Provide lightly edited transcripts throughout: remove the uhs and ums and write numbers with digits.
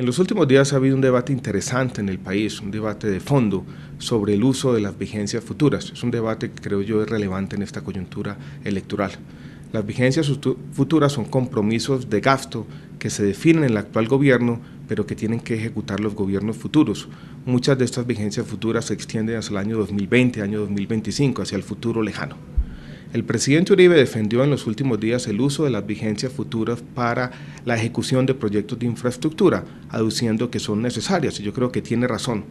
En los últimos días ha habido un debate interesante en el país, un debate de fondo sobre el uso de las vigencias futuras. Es un debate que creo yo es relevante en esta coyuntura electoral. Las vigencias futuras son compromisos de gasto que se definen en el actual gobierno, pero que tienen que ejecutar los gobiernos futuros. Muchas de estas vigencias futuras se extienden hacia el año 2020, año 2025, hacia el futuro lejano. El presidente Uribe defendió en los últimos días el uso de las vigencias futuras para la ejecución de proyectos de infraestructura, aduciendo que son necesarias, y yo creo que tiene razón.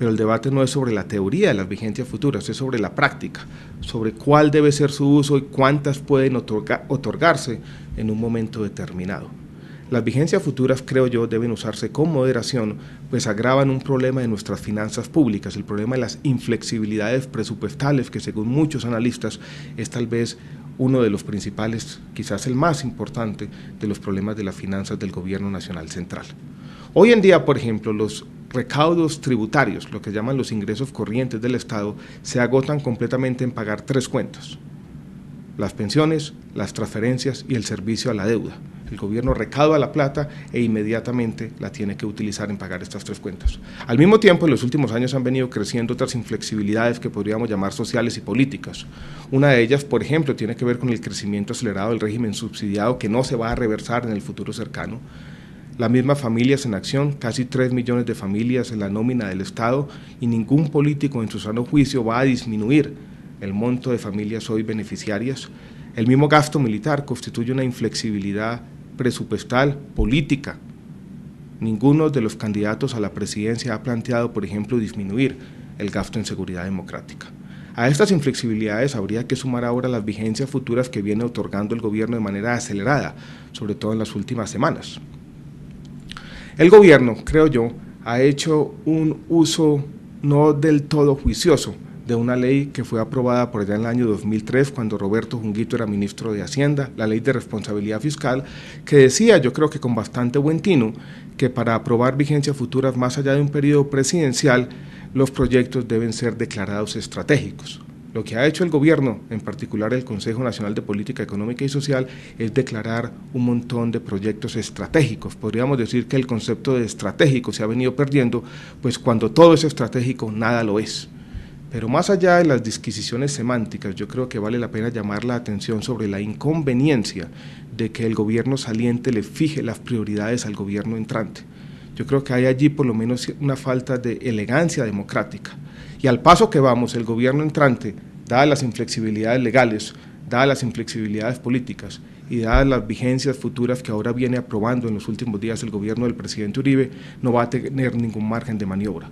Pero el debate no es sobre la teoría de las vigencias futuras, es sobre la práctica, sobre cuál debe ser su uso y cuántas pueden otorgarse en un momento determinado. Las vigencias futuras, creo yo, deben usarse con moderación, pues agravan un problema de nuestras finanzas públicas, el problema de las inflexibilidades presupuestales, que según muchos analistas es tal vez uno de los principales, quizás el más importante, de los problemas de las finanzas del Gobierno Nacional Central. Hoy en día, por ejemplo, los recaudos tributarios, lo que llaman los ingresos corrientes del Estado, se agotan completamente en pagar tres cuentas: las pensiones, las transferencias y el servicio a la deuda. El gobierno recauda la plata e inmediatamente la tiene que utilizar en pagar estas tres cuentas. Al mismo tiempo, en los últimos años han venido creciendo otras inflexibilidades que podríamos llamar sociales y políticas. Una de ellas, por ejemplo, tiene que ver con el crecimiento acelerado del régimen subsidiado, que no se va a reversar en el futuro cercano. Las mismas familias en acción, casi 3 millones de familias en la nómina del Estado, y ningún político en su sano juicio va a disminuir el monto de familias hoy beneficiarias. El mismo gasto militar constituye una inflexibilidad presupuestal, política. Ninguno de los candidatos a la presidencia ha planteado, por ejemplo, disminuir el gasto en seguridad democrática. A estas inflexibilidades habría que sumar ahora las vigencias futuras que viene otorgando el gobierno de manera acelerada, sobre todo en las últimas semanas. El gobierno, creo yo, ha hecho un uso no del todo juicioso de una ley que fue aprobada por allá en el año 2003, cuando Roberto Junguito era ministro de Hacienda, la Ley de Responsabilidad Fiscal, que decía, yo creo que con bastante buen tino, que para aprobar vigencias futuras más allá de un periodo presidencial, los proyectos deben ser declarados estratégicos. Lo que ha hecho el gobierno, en particular el Consejo Nacional de Política Económica y Social, es declarar un montón de proyectos estratégicos. Podríamos decir que el concepto de estratégico se ha venido perdiendo, pues cuando todo es estratégico, nada lo es. Pero más allá de las disquisiciones semánticas, yo creo que vale la pena llamar la atención sobre la inconveniencia de que el gobierno saliente le fije las prioridades al gobierno entrante. Yo creo que hay allí por lo menos una falta de elegancia democrática. Y al paso que vamos, el gobierno entrante, dadas las inflexibilidades legales, dadas las inflexibilidades políticas y dadas las vigencias futuras que ahora viene aprobando en los últimos días el gobierno del presidente Uribe, no va a tener ningún margen de maniobra.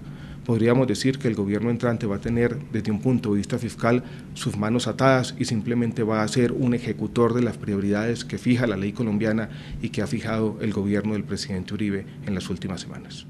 Podríamos decir que el gobierno entrante va a tener, desde un punto de vista fiscal, sus manos atadas y simplemente va a ser un ejecutor de las prioridades que fija la ley colombiana y que ha fijado el gobierno del presidente Uribe en las últimas semanas.